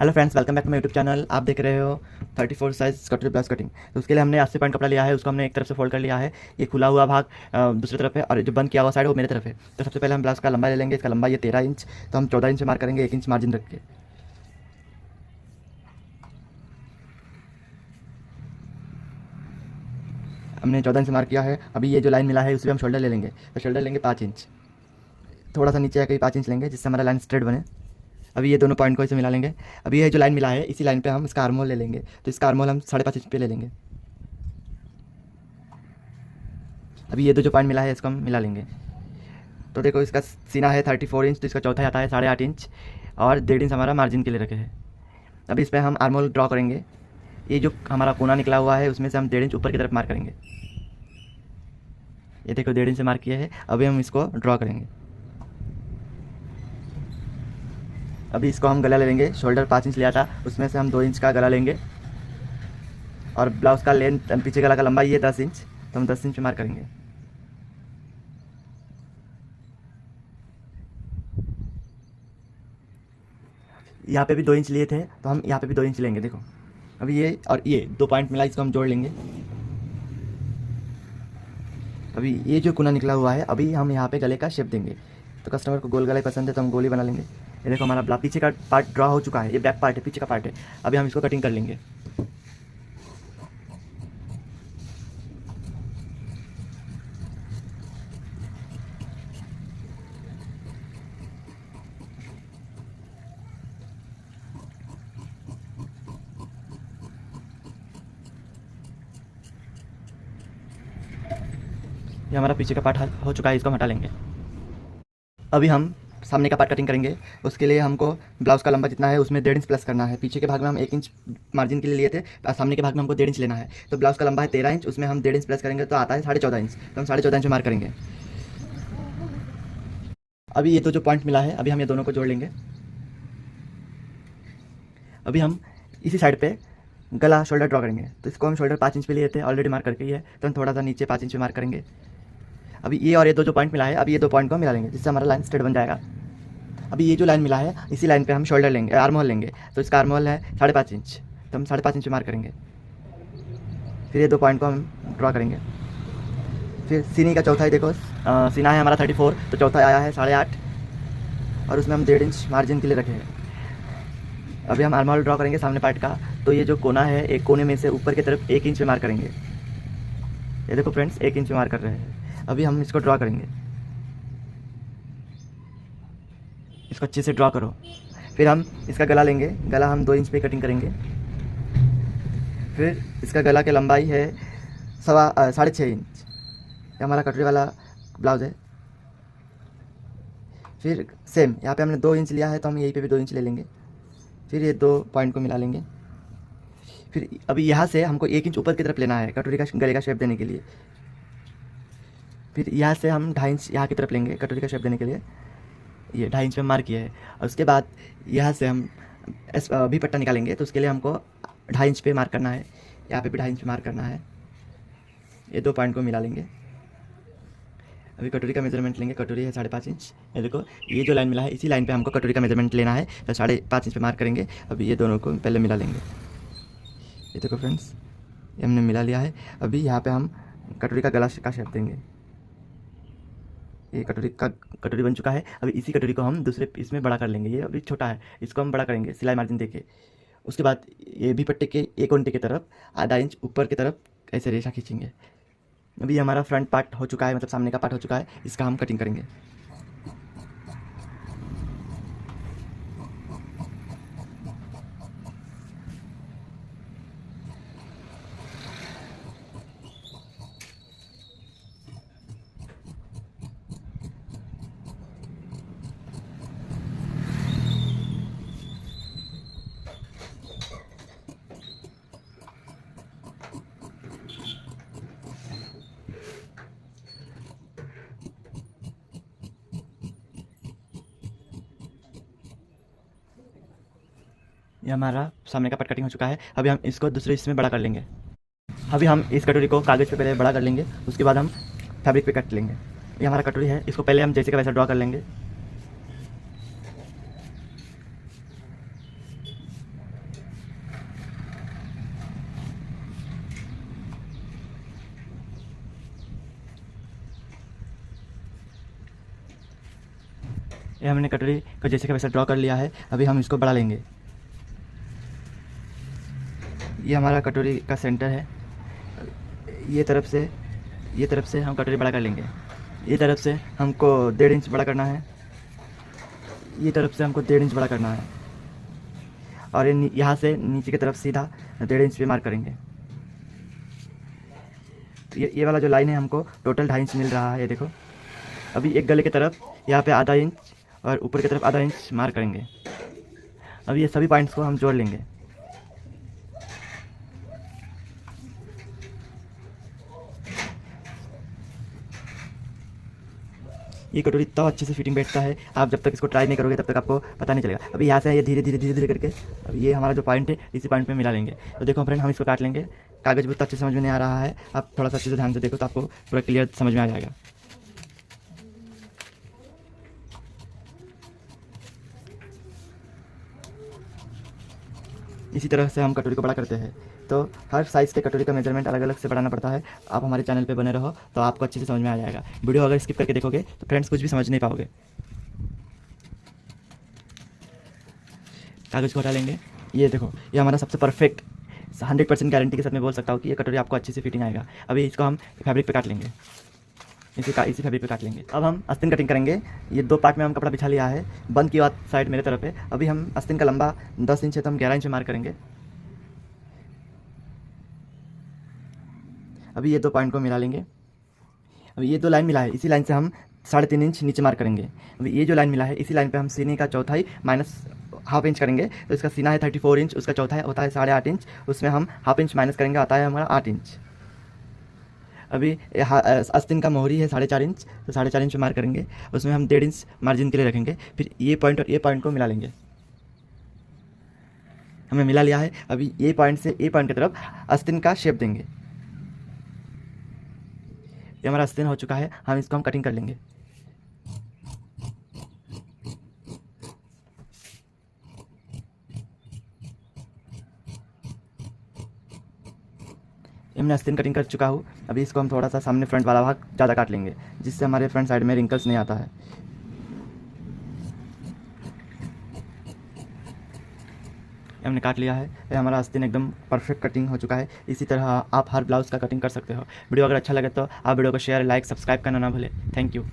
Hello friends, welcome back to my YouTube channel. आप देख रहे हो 34 साइज कटोरी ब्लाउज कटिंग। तो उसके लिए हमने 80 पॉइंट कपड़ा लिया है, उसको हमने एक तरफ से फोल्ड कर लिया है। ये खुला हुआ भाग दूसरी तरफ है और जो बंद किया हुआ साइड वो मेरे तरफ है। तो सबसे पहले हम ब्लाउज का लंबाई ले लेंगे। इसका लंबाई है 13 इंच, तो हम 14 इंच से मार्क करेंगे, 1 इंच मार्जिन रख के। हमने 14 इंच से मार्क किया है। अभी ये जो लाइन मिला है उसमें हम शोल्डर ले लेंगे। तो शोल्डर लेंगे 5 इंच, थोड़ा सा नीचे आकर 5 इंच लेंगे जिससे हमारा लाइन स्ट्रेट बने। अभी ये दोनों पॉइंट को इसे मिला लेंगे। अभी ये जो लाइन मिला है इसी लाइन पे हम इसका आर्मोल ले लेंगे। तो इसका आर्मोल हम 5.5 इंच पे ले लेंगे। अभी ये दो जो पॉइंट मिला है इसको हम मिला लेंगे। तो देखो, इसका सीना है 34 इंच, तो इसका चौथा आता है 8.5 इंच और 1.5 इंच हमारा मार्जिन के लिए रखे हैं। अभी इस पर हम आर्मोल ड्रॉ करेंगे। ये जो हमारा कोना निकला हुआ है उसमें से हम 1.5 इंच ऊपर की तरफ मार्क करेंगे। ये देखो 1.5 इंच से मार्क किया है। अभी हम इसको ड्रॉ करेंगे। अभी इसको हम गला ले लेंगे। शोल्डर 5 इंच लिया था, उसमें से हम 2 इंच का गला लेंगे। और ब्लाउज़ का लेंथ, पीछे गला का लंबाई है 10 इंच, तो हम 10 इंच पे मार्क करेंगे। यहाँ पे भी 2 इंच लिए थे, तो हम यहाँ पे भी 2 इंच लेंगे। देखो, अभी ये और ये दो पॉइंट मिला, इसको हम जोड़ लेंगे। अभी ये जो कोना निकला हुआ है, अभी हम यहाँ पे गले का शेप देंगे। तो कस्टमर को गोल गला पसंद है तो हम गोली बना लेंगे। ये देखो, हमारा पीछे का पार्ट ड्रॉ हो चुका है। ये बैक पार्ट है, पीछे का पार्ट है। अभी हम इसको कटिंग कर लेंगे। ये हमारा पीछे का पार्ट हो चुका है, इसको हम हटा लेंगे। अभी हम सामने का पार्ट कटिंग करेंगे। उसके लिए हमको ब्लाउज़ का लंबा जितना है उसमें 1.5 इंच प्लस करना है। पीछे के भाग में हम 1 इंच मार्जिन के लिए लिए थे, और सामने के भाग में हमको 1.5 इंच लेना है। तो ब्लाउज़ का लंबा है 13 इंच, उसमें हम 1.5 इंच प्लस करेंगे तो आता है 14.5 इंच। तो हम 14.5 इंच मार्क करेंगे। अभी ये जो पॉइंट मिला है, अभी हम ये दोनों को जोड़ लेंगे। अभी हम इसी साइड पे गला शोल्डर ड्रॉ करेंगे। तो इसको हम शोल्डर 5 इंच पे लिए थे, ऑलरेडी मार्क करके ही है, तो हम थोड़ा सा नीचे 5 इंच पे मार्क करेंगे। अभी ये और ये जो पॉइंट मिला है, अभी ये दो पॉइंट को मिला लेंगे जिससे हमारा लाइन स्ट्रेट बन जाएगा। अभी ये जो लाइन मिला है इसी लाइन पे हम शोल्डर लेंगे, आर्म होल लेंगे। तो इसका आर्म होल है 5.5 इंच, तो हम 5.5 इंच पे मार्क करेंगे। फिर ये दो पॉइंट को हम ड्रॉ करेंगे। फिर सीनी का चौथा ही देखो, सीना है हमारा 34, तो चौथा आया है 8.5, और उसमें हम 1.5 इंच मार्जिन के लिए रखे हैं। अभी हम आर्म होल ड्रॉ करेंगे सामने पार्ट का। तो ये जो कोना है, एक कोने में से ऊपर की तरफ 1 इंच पे मार्क करेंगे। ये देखो फ्रेंड्स, 1 इंच पे मार्क कर रहे हैं। अभी हम इसको ड्रॉ करेंगे। इसको अच्छे से ड्रॉ करो। फिर हम इसका गला लेंगे। गला हम 2 इंच पे कटिंग करेंगे। फिर इसका गला की लंबाई है 6.5 इंच। ये हमारा कटोरी वाला ब्लाउज़ है। फिर सेम यहाँ पे हमने 2 इंच लिया है, तो हम यहीं पे भी 2 इंच ले लेंगे। फिर ये दो पॉइंट को मिला लेंगे। फिर अभी यहाँ से हमको 1 इंच ऊपर की तरफ लेना है कटोरी का गले का शेप देने के लिए। फिर यहाँ से हम 2.5 इंच यहाँ की तरफ लेंगे कटोरी का शेप देने के लिए। ये 2.5 इंच पे मार्क किया है। और उसके बाद यहाँ से हम भी पट्टा निकालेंगे। तो उसके लिए हमको 2.5 इंच पे मार्क करना है। यहाँ पे भी 2.5 इंच पे मार्क करना है। ये दो पॉइंट को मिला लेंगे। अभी कटोरी का मेजरमेंट लेंगे। कटोरी है 5.5 इंच। ये देखो, ये जो लाइन मिला है इसी लाइन पे हमको कटोरी का मेजरमेंट लेना है, तो 5.5 इंच पे मार्क करेंगे। अभी ये दोनों को पहले मिला लेंगे। ये देखो फ्रेंड्स, ये हमने मिला लिया है। अभी यहाँ पे हम कटोरी का गला का शेप देंगे। ये कटोरी बन चुका है। अभी इसी कटोरी को हम दूसरे इसमें बड़ा कर लेंगे। ये अभी छोटा है, इसको हम बड़ा करेंगे सिलाई मार्जिन देके। उसके बाद ये भी पट्टे के एक कोने की तरफ 1/2 इंच ऊपर की तरफ ऐसे रेखा खींचेंगे। अभी हमारा फ्रंट पार्ट हो चुका है, मतलब सामने का पार्ट हो चुका है। इसका हम कटिंग करेंगे। ये हमारा सामने का पार्ट कटिंग हो चुका है। अभी हम इसको दूसरे इसमें बड़ा कर लेंगे। अभी हम इस कटोरी को कागज़ पे पहले बड़ा कर लेंगे, उसके बाद हम फैब्रिक पे कट लेंगे। ये हमारा कटोरी है, इसको पहले हम जैसे का वैसा ड्रॉ कर लेंगे। ये हमने कटोरी को जैसे कि वैसा ड्रॉ कर लिया है। अभी हम इसको बढ़ा लेंगे। ये हमारा कटोरी का सेंटर है। ये तरफ से हम कटोरी बड़ा कर लेंगे। ये तरफ से हमको 1.5 इंच बड़ा करना है। ये तरफ से हमको 1.5 इंच बड़ा करना है और यहाँ से नीचे की तरफ सीधा 1.5 इंच पे मार्क करेंगे। तो ये वाला जो लाइन है हमको टोटल 2.5 इंच मिल रहा है। ये देखो, अभी एक गले की तरफ यहाँ पे आधा इंच और ऊपर की तरफ आधा इंच मार्क करेंगे। अब ये सभी पॉइंट्स को हम जोड़ लेंगे। ये कटोरी इतना अच्छे से फिटिंग बैठता है, आप जब तक इसको ट्राई नहीं करोगे तब तक आपको पता नहीं चलेगा। अभी यहाँ से ये धीरे धीरे करके अब ये हमारा जो पॉइंट है इसी पॉइंट पे मिला लेंगे। तो देखो फ्रेंड, हम इसको काट लेंगे। कागज़ बहुत अच्छे समझ में नहीं आ रहा है, आप थोड़ा सा अच्छे से ध्यान से देखो तो आपको पूरा क्लियर समझ में आ जाएगा। इसी तरह से हम कटोरी को बड़ा करते हैं। तो हर साइज़ के कटोरी का मेजरमेंट अलग अलग से बढ़ाना पड़ता है। आप हमारे चैनल पे बने रहो तो आपको अच्छे से समझ में आ जाएगा। वीडियो अगर स्किप करके देखोगे तो फ्रेंड्स कुछ भी समझ नहीं पाओगे। कागज़ को हटा लेंगे। ये देखो, ये हमारा सबसे परफेक्ट 100% गारंटी के साथ मैं बोल सकता हूँ कि ये कटोरी आपको अच्छे से फिटिंग आएगा। अभी इसको हम फैब्रिक पे काट लेंगे। इसी फैब्रिक पे काट लेंगे। अब हम आस्तीन कटिंग करेंगे। ये 2 पार्ट में हम कपड़ा बिछा लिया है। बंद की बात साइड मेरे तरफ है। अभी हम आस्तीन का लंबा 10 इंच है तो हम 11 इंच में मार्क करेंगे। अभी ये 2 पॉइंट को मिला लेंगे। अभी ये 2 लाइन मिला है, इसी लाइन से हम 3.5 इंच नीचे मार्क करेंगे। अभी ये जो लाइन मिला है इसी लाइन पे हम सीने का चौथाई माइनस ½ इंच करेंगे। तो इसका सीना है 34 इंच, उसका चौथाई होता है 8.5 इंच, उसमें हम ½ इंच माइनस करेंगे, आता है हमारा 8 इंच। अभी आस्तीन का मोहरी है 4.5 इंच, तो 4.5 इंच में मार्क करेंगे, उसमें हम 1.5 इंच मार्जिन के लिए रखेंगे। फिर ये पॉइंट और ये पॉइंट को मिला लेंगे। हमने मिला लिया है। अभी ये पॉइंट से ये पॉइंट की तरफ आस्तीन का शेप देंगे। ये हमारा आस्तीन हो चुका है। हम इसको हम कटिंग कर लेंगे। हमने आस्तीन कटिंग कर चुका हूँ। अभी इसको हम थोड़ा सा सामने फ्रंट वाला भाग ज़्यादा काट लेंगे, जिससे हमारे फ्रंट साइड में रिंकल्स नहीं आता है। हमने काट लिया है। ये हमारा आस्तीन एकदम परफेक्ट कटिंग हो चुका है। इसी तरह आप हर ब्लाउज़ का कटिंग कर सकते हो। वीडियो अगर अच्छा लगे तो आप वीडियो को शेयर, लाइक, सब्सक्राइब करना ना भूलें। Thank you.